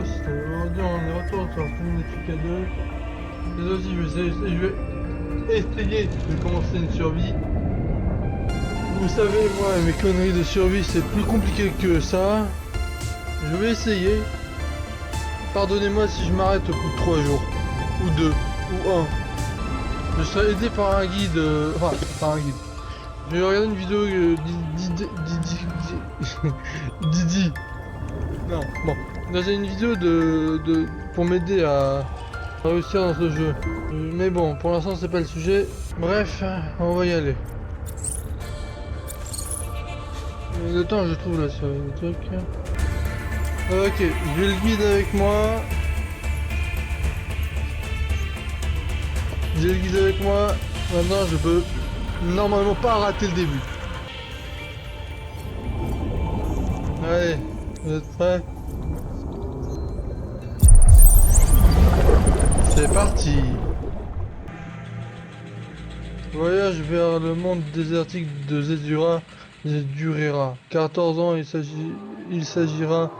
tous, aujourd'hui on est retour sur Subnautica 2. Cette fois-ci je vais essayer de commencer une survie. Vous savez, moi mes conneries de survie c'est plus compliqué que ça. Je vais essayer. Pardonnez-moi si je m'arrête au bout de 3 jours, ou 2, ou 1. Je serai aidé par un guide, enfin par un guide. Je vais regarder une vidéo Didi. Non, bon. Là j'ai une vidéo pour m'aider à réussir dans ce jeu. Mais bon, pour l'instant c'est pas le sujet. Bref, on va y aller. Le temps je trouve là sur le truc. Ok, j'ai le guide avec moi. J'ai le guide avec moi. Maintenant je peux normalement pas rater le début. Allez, vous êtes prêts? C'est parti. Voyage vers le monde désertique de Zedurera. 14 ans, il s'agira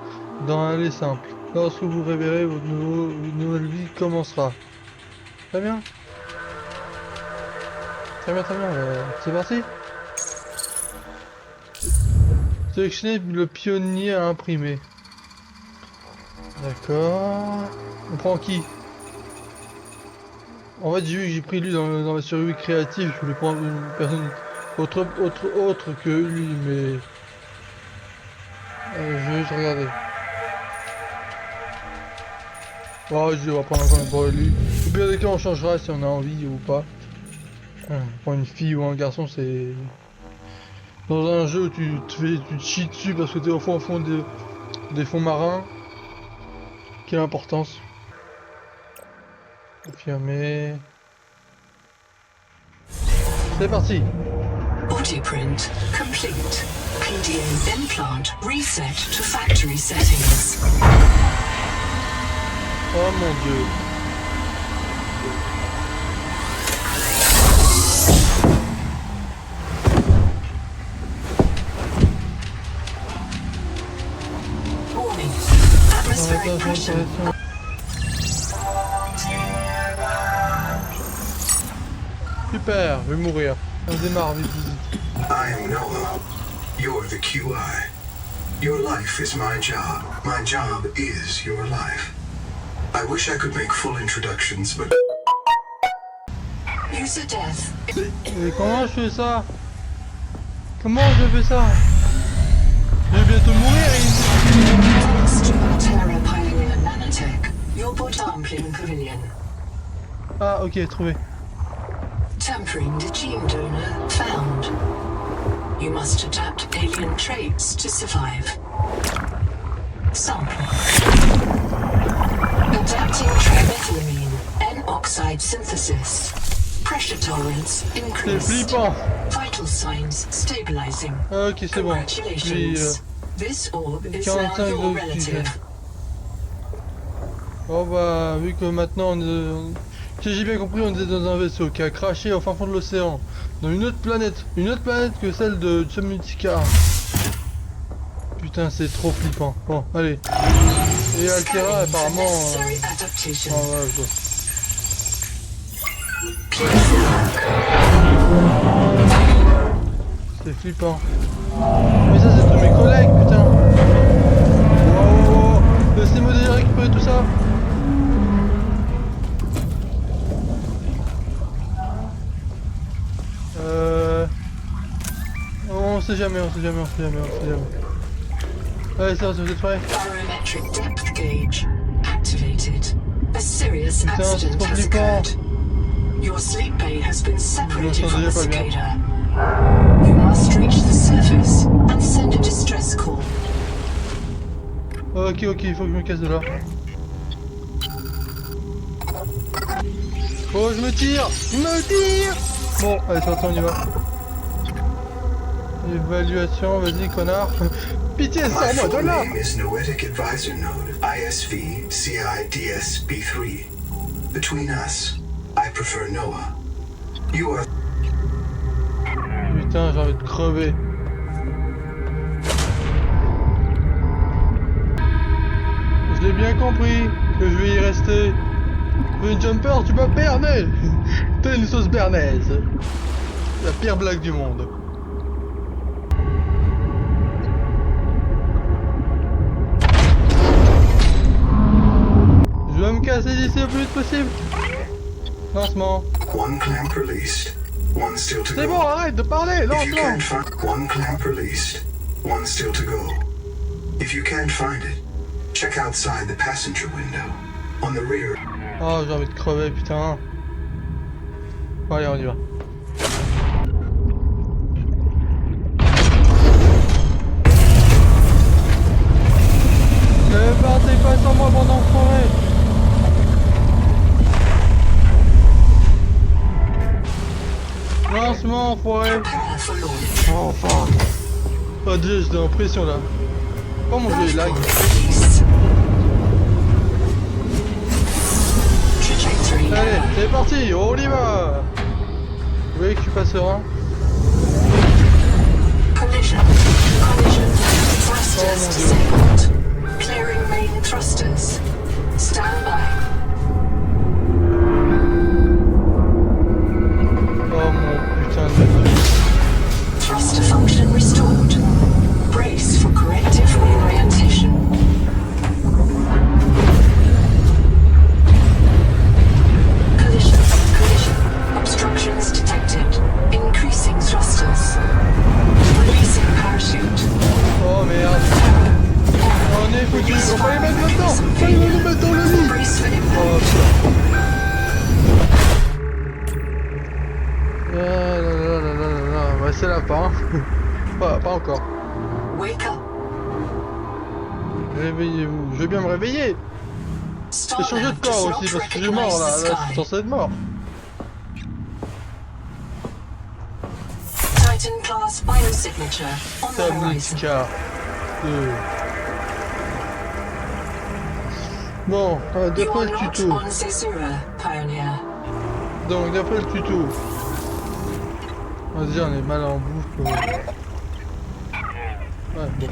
d'en aller simple. Lorsque vous réveillerez, votre nouvelle vie commencera. Très bien. Très bien, très bien. C'est parti. Sélectionnez le pionnier à imprimer. D'accord. On prend qui? En fait, j'ai pris lui dans la survie créative. Je voulais prendre une personne autre que lui, mais je vais juste regarder. Oh, je vais prendre encore pour lui. Au pire des cas, on changera si on a envie ou pas. Pour une fille ou un garçon, c'est dans un jeu où tu te chies dessus parce que t'es au fond des fonds marins. Quelle importance. Confirmer. C'est parti. Autoprint complete. PDA implant reset to factory settings. Oh mon dieu. Warning. Atmospheric pressure. Super, je vais mourir. On démarre vite, vite. I am Noah. You're the QI. Your life is my job. My job is your life. I wish I could make full introductions, but... User death. Mais comment je fais ça? Comment je fais ça? Je vais bientôt mourir. Terra Pioneer Nanotech. Your Botampling Pavilion. Ah ok, trouvé. Tampering the gene donor found. You must adapt alien traits to survive. Sample. Adapting trimethylamine, N-oxide synthesis. Pressure tolerance C'est increased. flippant. Vital signs stabilizing. Ok, c'est bon. Congratulations. This orb is now 45 your d'oxygène. relative. Oh bah, vu que maintenant si j'ai bien compris, on était dans un vaisseau qui a craché au fin fond de l'océan, dans une autre planète que celle de Subnautica. Putain, c'est trop flippant. Bon, allez. Et Altera, apparemment. Oh, ouais, je dois. C'est flippant. Mais ça, c'est tous mes collègues, putain. Wow, laissez-moi déjà récupérer tout ça. On sait jamais. Allez, ça, vous êtes prêts? Barometric depth gauge activated. A serious Putain, c'est accident trop has flippant. occurred. Your sleep bay has been separated Je from the m'entendais pas bien. cicada. You must reach the surface and send a distress call. Ok, il faut que je me casse de là. Oh, je me tire. Bon, allez, c'est on y va. Évaluation, vas-y, connard. Pitié, My sors-moi de full là. name is Noetic Advisor Node, ISV CIDS B3. Between us, I prefer Noah. You are... Putain, j'ai envie de crever. Je l'ai bien compris que je vais y rester. Tu veux une jumper, tu vas berner. T'as une sauce bernaise. La pire blague du monde. Je vais me casser d'ici le plus vite possible. Lancement. One clamp released. One still to C'est bon, go. arrête de parler, If you lancement. can't find one clamp released, one still to go. If you can't find it, check outside the passenger window. On the rear. Oh, j'ai envie de crever, putain. Bon, allez, on y va. Ne partez pas sans moi, bande d'enfoirés. Lancement, enfoiré. Prepare for launch. Oh, fuck. Oh, Dieu, j'ai l'impression là. Oh mon jeu, il lag. Release. Trajectory Allez, error. c'est parti, on y va. Vous voyez que je suis pas serein? Collision. Collision. Thrusters disabled. Clearing main thrusters. Stand by. Oh mon putain de Dieu. Thruster function restored. Brace for corrective reorientation. Collision. Collision. Obstructions detected. Increasing thrusters. Releasing parachute. Oh merde. On est foutu. On va les mettre maintenant. On va les mettre dans le lit. Brace for Oh impact. putain. Ah là là là là là là. Ouais, c'est la fin. Pas encore. Wake up. Réveillez-vous. Je vais bien me réveiller. J'ai changé de corps aussi parce que je suis mort là. Là, je suis censé être mort. Titan class biosignature on the horizon. Tabletka. Bon, You d'après are le not tuto. on Zezura, Pioneer. Donc, d'après le tuto. On va se dire, on est mal en bouffe. Ouais, bon.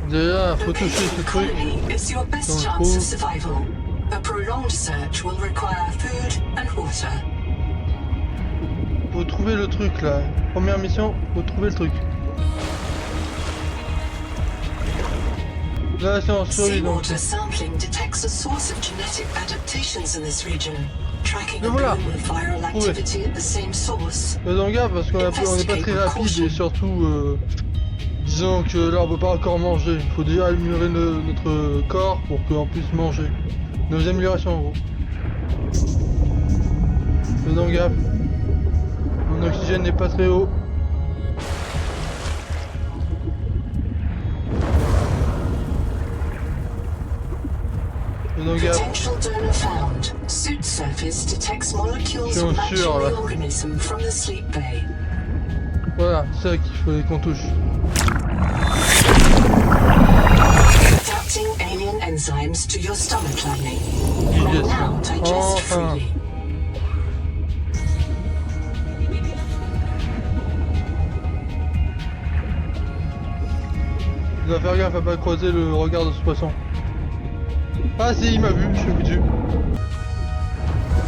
Déjà, faut The toucher ce Payload truc. colony is your best Donc, chance faut- of survival. A prolonged search will require food and water. Faut trouver le truc là. Première mission, faut trouver le truc. Là, c'est en survie donc. Seawater sampling detects a source of genetic adaptations in this region. Tracking Mais a voilà. boom of viral activity at the same source. Faisons gaffe parce qu'on n'est pas très rapide et surtout, disons que là on peut pas encore manger. Il faut déjà améliorer notre corps pour qu'on puisse manger. Nos améliorations en gros. Faisons gaffe. Mon oxygène n'est pas très haut. Faisons gaffe. Potential donor found. Suit surface detects molecules Sûr, matching sûr, là. the organism from the sleep bay. Voilà, c'est ça qu'il faut qu'on touche. Adapting alien enzymes to your stomach lining. Yes. Now digest Enfin. freely. Il doit faire gaffe à pas croiser le regard de ce poisson. Ah si, il m'a vu, je suis foutu.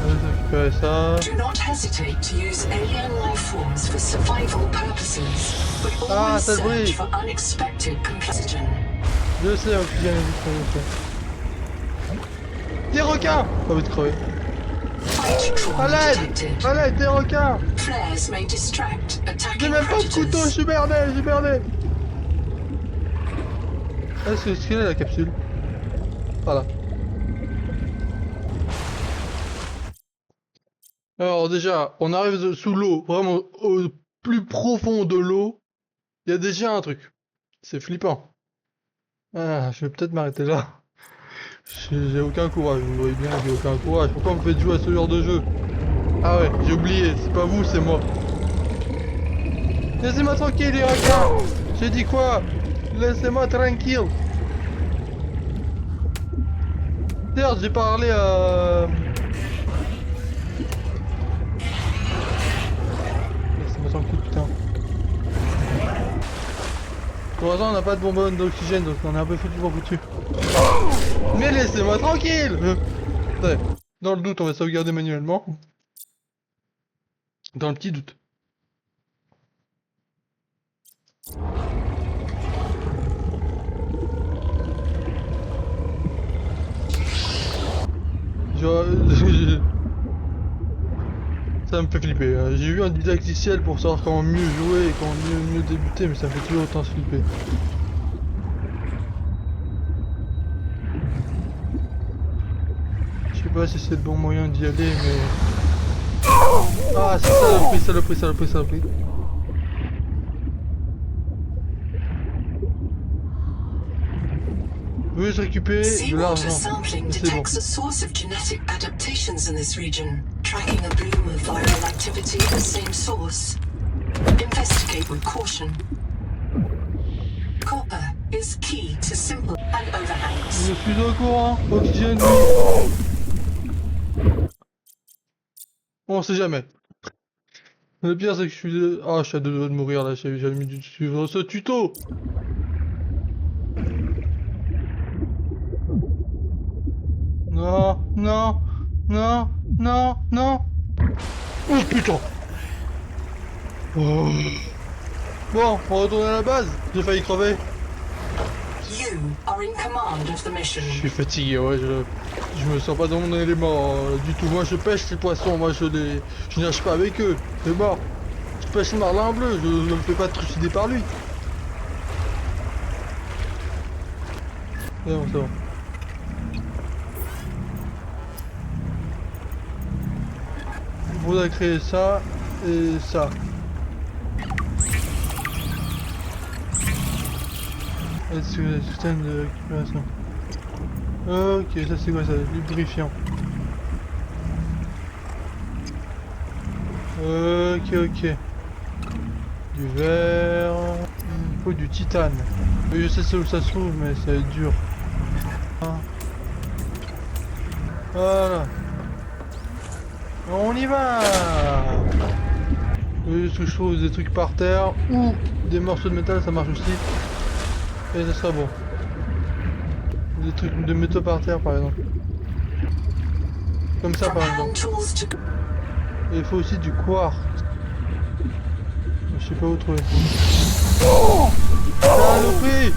Je vais récupérer ça. Do not hesitate to use alien life forms for survival purposes, but Ah, always ça brille. search for unexpected oxygen. Je sais, oxygène, des requins! J'ai envie de crever. Fight trauma À l'aide! detected. À l'aide, des requins! Flares may distract, J'ai attacking même pas de couteau, je predators. suis berné, j'ai berné! Ah, c'est ce qu'il est la capsule. Voilà. Alors déjà, on arrive sous l'eau, vraiment au plus profond de l'eau. Il y a déjà un truc. C'est flippant. Ah, je vais peut-être m'arrêter là. J'ai aucun courage, vous voyez bien, j'ai aucun courage. Pourquoi on me fait jouer à ce genre de jeu? Ah ouais, j'ai oublié, c'est pas vous, c'est moi. Laissez-moi tranquille les requins. J'ai dit quoi? Laissez-moi tranquille. Certes, j'ai parlé à... Laissez-moi tranquille, putain. Pour l'instant, on n'a pas de bonbonne d'oxygène, donc on est un peu foutu pour foutu. Mais laissez-moi tranquille. Ouais. Dans le doute, on va sauvegarder manuellement. Dans le petit doute. Ça me fait flipper. Hein. J'ai eu un didacticiel pour savoir comment mieux jouer et comment mieux débuter, mais ça me fait toujours autant flipper. Je sais pas si c'est le bon moyen d'y aller, mais... Ah, c'est saloperie. Oui, je récupère de Seawater l'argent. sampling C'est bon. detects a source of genetic adaptations in this region, tracking a bloom of viral activity at the same source. Investigate with caution. Copper is key to simple and overhangs. Je suis au courant. Oxygène, oui. On sait jamais. Le pire, c'est que je suis... Ah, je suis à deux doigts de mourir, là. J'ai jamais dû suivre ce tuto. Non. Oh, putain. Oh. Bon, on retourne à la base. J'ai failli crever. You are in command of the mission. Je suis fatigué, ouais, je me sens pas dans mon élément du tout. Moi je pêche les poissons, je nage pas avec eux, c'est mort. Je pêche le marlin bleu, je ne me fais pas trucider par lui. C'est bon. Il faudra créer ça et ça. Est-ce que le système de récupération? Ok, ça c'est quoi ça? Lubrifiant. Ok. Du verre. Il faut du titane. Oui, je sais où ça se trouve, mais ça va être dur. Voilà. On y va. Oui, ce que je trouve des trucs par terre ou des morceaux de métal, ça marche aussi. Et ça sera bon. Des trucs de métaux par terre par exemple. Comme ça From par hand exemple. tools to Et il faut aussi du quartz. Je sais pas où trouver. Oh, saloperie!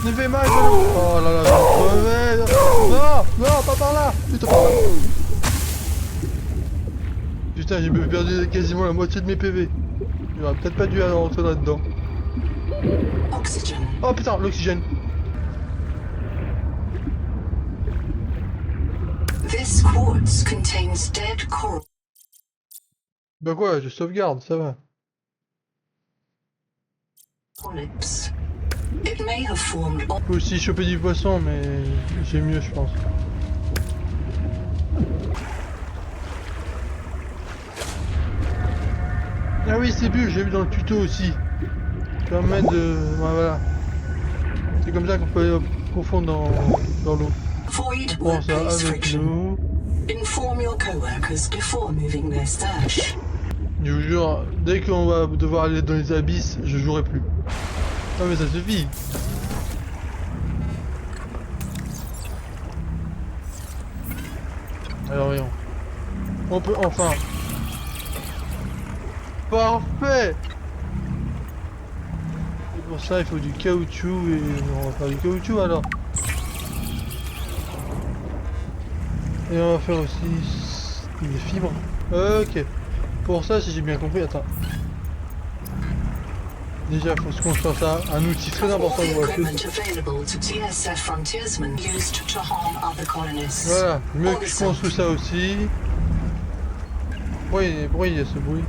Ne fais mal, oh là là, je vais crever. Non, pas par là. Putain, par là. Putain, j'ai perdu quasiment la moitié de mes PV. J'aurais peut-être pas dû rentrer là-dedans. oxygen. Oh putain, l'oxygène. This quartz contains dead coral. Bah quoi, je sauvegarde, ça va. Polyps. It may have formed on Faut aussi choper du poisson, mais j'ai mieux, je pense. Ah oui, c'est bulles, j'ai vu dans le tuto aussi. Ça permet de... Ouais, voilà. C'est comme ça qu'on peut aller profond dans l'eau. void Prends ça workplace avec friction. nous. Inform your coworkers before moving their stash. Je vous jure, dès qu'on va devoir aller dans les abysses, je jouerai plus. Non mais ça suffit. Alors voyons. On peut enfin. Parfait. Et pour ça il faut du caoutchouc et on va faire du caoutchouc alors. Et on va faire aussi des fibres. Ok. Pour ça, si j'ai bien compris, attends. Déjà, il faut se construire ça. Un outil très All important the pour la equipment chute. available to TSF frontiersmen used to harm other colonists. Voilà, mieux que je construis ça aussi. Pourquoi il y a ce bruit?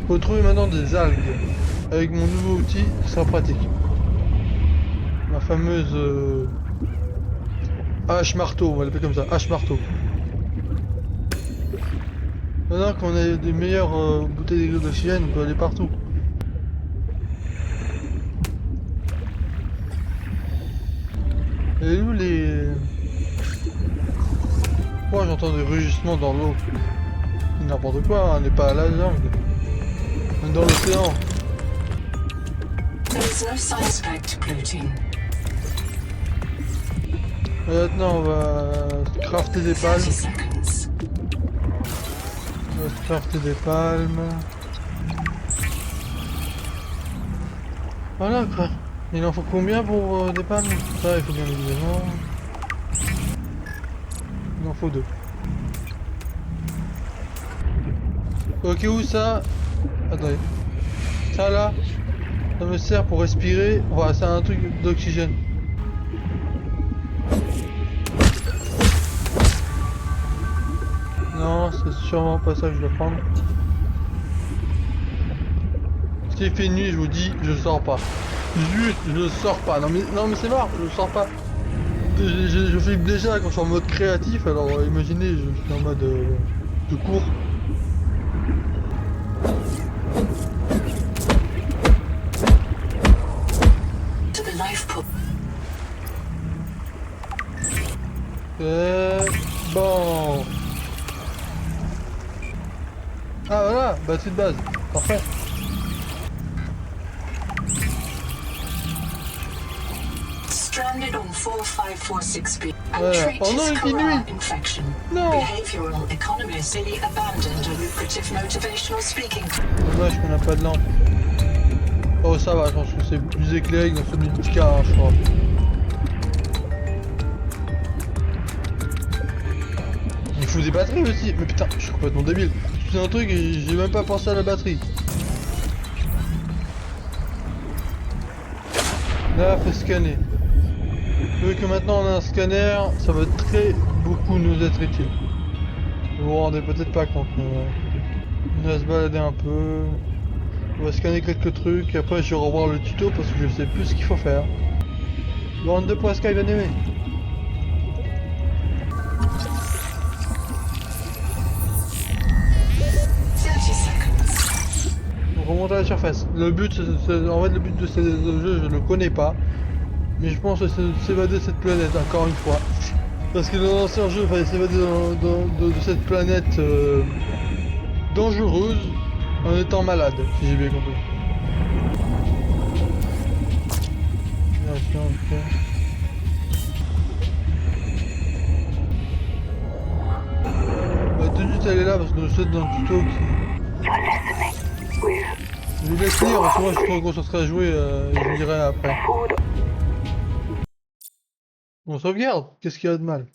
Faut trouver maintenant des algues. Avec mon nouveau outil, ce sera pratique. Ma fameuse hache marteau, on va l'appeler comme ça, hache marteau. Maintenant qu'on a des meilleures bouteilles d'oxygène, on peut aller partout. Et où les... Pourquoi j'entends des rugissements dans l'eau? n'importe quoi, on n'est pas à la jungle. On est dans l'océan. There is no science pack to Blue Team. Et maintenant on va crafter des palmes. 30 seconds. On va crafter des palmes. Voilà quoi. Il en faut combien pour des palmes? Ça il faut bien évidemment. Il en faut 2. Ok, où ça? Attendez. Ça là, ça me sert pour respirer. Voilà, c'est un truc d'oxygène. Non, c'est sûrement pas ça que je dois prendre. S'il fait nuit, je vous dis, je sors pas. Juste, je sors pas. Non mais c'est mort, je sors pas. Je flippe déjà quand je suis en mode créatif, alors imaginez, je suis en mode de cours. To the life pool. Bon. Ah voilà, batterie de base. Parfait. Stranded on 4546B. Voilà. Oh non, il fait nuit. Infection. Non. Behavioral economists abandoned a lucrative motivational speaking. Dommage qu'on n'a pas de lampe. Oh ça va, je pense que c'est plus éclairé que dans celui du car, hein, je crois. Il faut des batteries aussi. Mais putain, je suis complètement débile. C'est un truc et j'ai même pas pensé à la batterie. Là, faut scanner. Vu que maintenant on a un scanner, ça va très beaucoup nous être utile. Vous vous rendez peut-être pas compte, mais on va se balader un peu. On va scanner quelques trucs, et après je vais revoir le tuto parce que je sais plus ce qu'il faut faire. Bande de poids Sky, bien aimé. On remonte à la surface. Le but, en fait, le but de ce jeu, je le connais pas. Mais je pense que c'est de s'évader de cette planète, encore une fois. Parce que dans l'ancien jeu, il fallait s'évader de cette planète dangereuse en étant malade, si j'ai bien compris. On va tout de suite aller là parce que je suis dans le tuto qui... Je vous laisse lire parce que moi je suis trop concentré à jouer et je vous dirai après. On sauvegarde. Qu'est-ce qu'il y a de mal?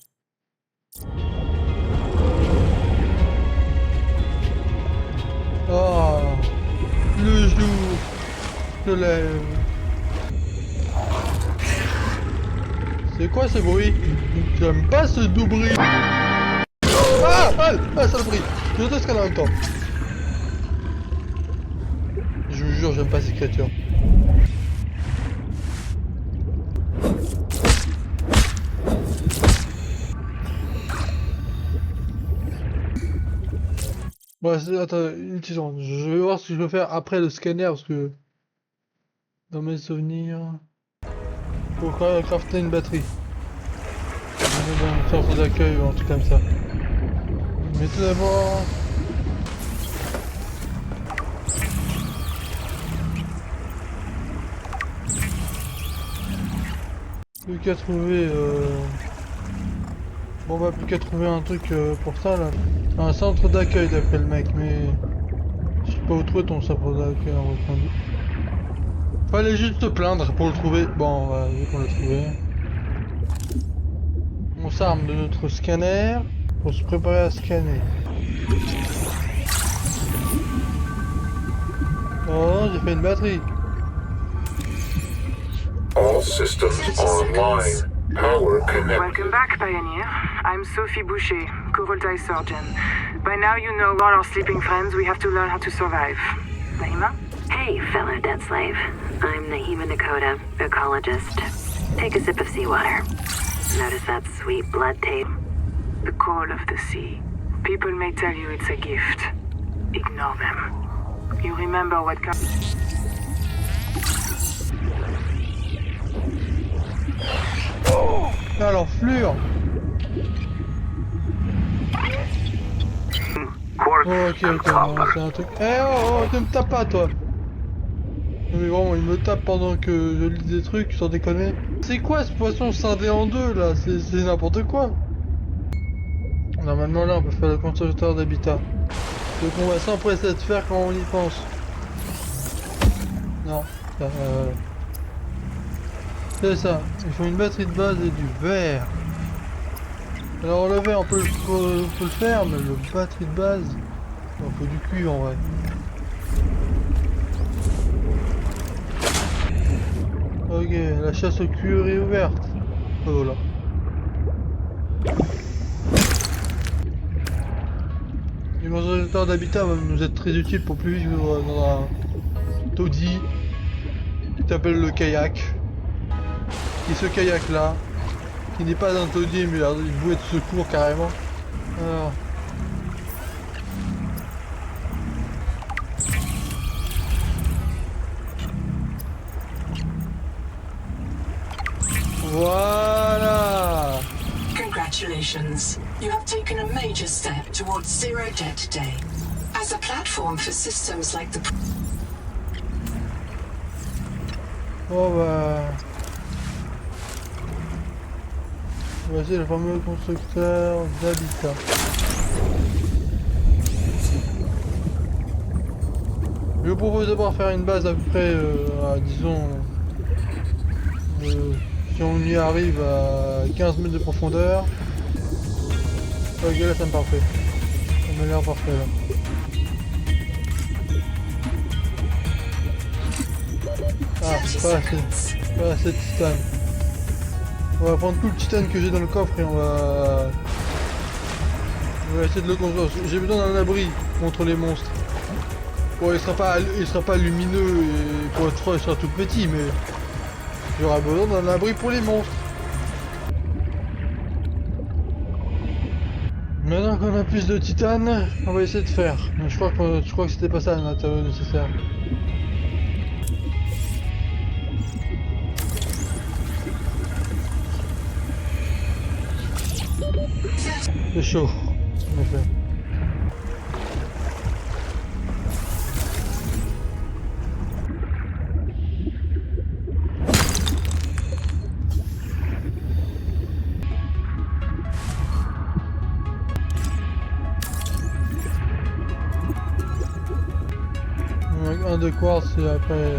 Oh, le jour se lève. C'est quoi ce bruit? J'aime pas ce doux bruit. Ah, saloperie. Je te scanne en même temps. Je vous jure, j'aime pas ces créatures. Bon, attends, une petite seconde. Je vais voir ce que je peux faire après le scanner parce que dans mes souvenirs, faut crafter une batterie. Dans une sorte d'accueil ou un truc comme ça. Mais tout d'abord, plus qu'à trouver bon bah plus qu'à trouver un truc pour ça là. Un centre d'accueil d'après le mec, mais je sais pas où trouver ton centre d'accueil en reprendre. Fallait juste te plaindre pour le trouver. Bon, voilà, vu qu'on l'a trouvé. On s'arme de notre scanner pour se préparer à scanner. Oh, j'ai fait une batterie. All systems online. Power connected. Welcome back, Pioneer. I'm Sophie Boucher, co-voltaï surgeon. By now you know all our sleeping friends, we have to learn how to survive. Naima? Hey, fellow dead slave. I'm Naima Nakota, ecologist. Take a sip of seawater. Notice that sweet blood taste? The call of the sea. People may tell you it's a gift. Ignore them. You remember what comes. Alors, Fleur. quartz Oh, ok, and ok, non, copper. c'est un truc... Eh oh, oh, ne me tape pas, toi. Non mais vraiment, il me tape pendant que je lis des trucs, sans déconner. C'est quoi ce poisson scindé en deux, là? C'est n'importe quoi. Normalement, là, on peut faire le constructeur d'habitat. Donc on va s'empresser de faire quand on y pense. Non, c'est ça. Il faut une batterie de base et du verre. Alors le verre, on peut le faire, mais le batterie de base, il faut du cuivre en vrai. Ok, la chasse au cuivre est ouverte. Voilà. Les constructeurs d'habitat va nous être très utile pour plus vivre dans un taudis qui s'appelle le kayak. Et ce kayak là, qui n'est pas un taudis mais une bouée de secours carrément. Alors. Voilà. Congratulations. You have taken a major step towards zero debt today. As a platform for systems like the Bon bah... Voici le fameux constructeur d'habitat. Je vous propose d'abord faire une base à peu près, disons... si on y arrive à 15 mètres de profondeur. Ok, là ça me parfait. Ça m'a l'air parfait là. Ah, 30 pas assez. seconds. Pas assez de titane. On va prendre tout le titane que j'ai dans le coffre et on va essayer de le construire. J'ai besoin d'un abri contre les monstres. Bon, il sera pas lumineux et pour être froid, il sera tout petit, mais j'aurai besoin d'un abri pour les monstres. Maintenant qu'on a plus de titane, on va essayer de faire. Mais je crois que c'était pas ça le matériau nécessaire. C'est chaud, en effet. Un de quartz et après...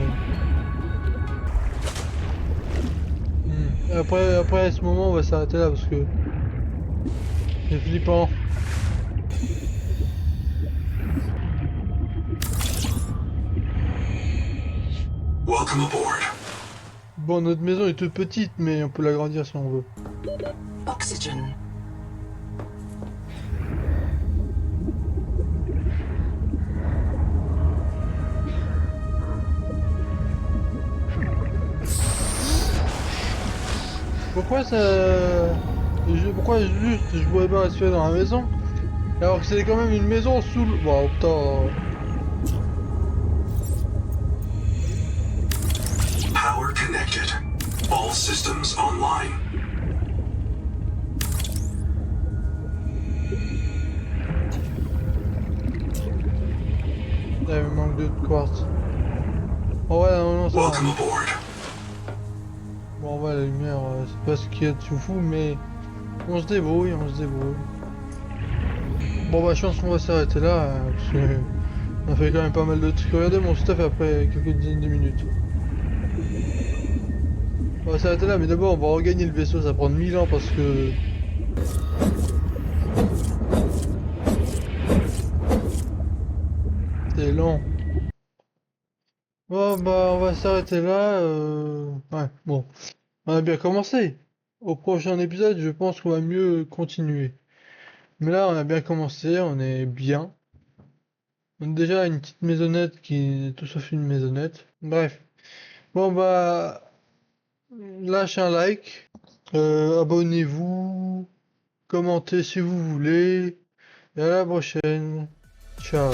Après à ce moment on va s'arrêter là parce que... C'est flippant. Welcome aboard. Bon, notre maison est toute petite mais on peut l'agrandir si on veut. oxygen. Pourquoi ça... Pourquoi juste je pourrais pas respirer dans la maison alors que c'est quand même une maison sous le... Bon, putain... Power connected. All systems online. Là, il me manque de quartz. Oh ouais, non, ça va. Welcome aboard. Bon, ouais, la lumière, c'est pas ce qu'il y a de fou, mais... On se débrouille, on se débrouille. Bon bah je pense qu'on va s'arrêter là, parce que... On a fait quand même pas mal de trucs. Regardez mon stuff après quelques dizaines de minutes. On va s'arrêter là, mais d'abord on va regagner le vaisseau, ça va prendre 1000 ans parce que... C'est long. Bon bah on va s'arrêter là, ouais, bon. On a bien commencé. Au prochain épisode, je pense qu'on va mieux continuer. Mais là, on a bien commencé, on est bien. On a déjà une petite maisonnette qui est tout sauf une maisonnette. Bref. Bon bah, lâchez un like, abonnez-vous, commentez si vous voulez. Et à la prochaine. Ciao.